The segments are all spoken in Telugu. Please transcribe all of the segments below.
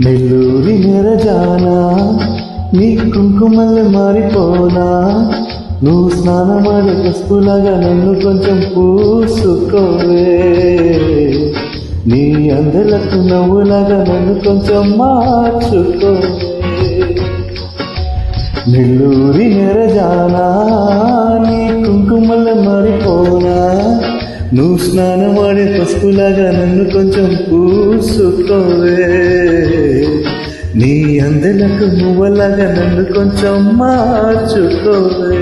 నెల్లూరి నెరజానా నీ కుంకుమల్ని మారిపోనా నువ్వు స్నానమాడే పసుపులాగా నన్ను కొంచెం పూసుకోవే నీ అందలకు నవ్వులాగా నన్ను కొంచెం మార్చుకోవే నెల్లూరి నెరజానా నీ కుంకుమల్ని మారిపోనా నువ్వు స్నానమాడే పసుపులాగా నన్ను కొంచెం పూసుకోవే నీ అందలకు నువ్వలాగా నన్ను కొంచెం మార్చుకోవే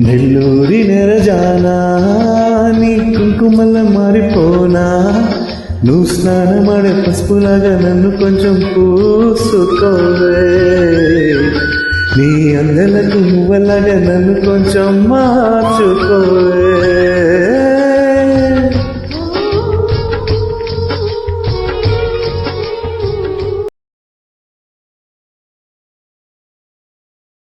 నెల్లూరి నెరజానా నీ కుంకుమల్ల మారిపోనా నువ్వు స్నానమాడే పసుపులాగా నన్ను కొంచెం పూసుకోవే నీ అందలకు నువ్వలాగా నన్ను కొంచెం మార్చుకోవే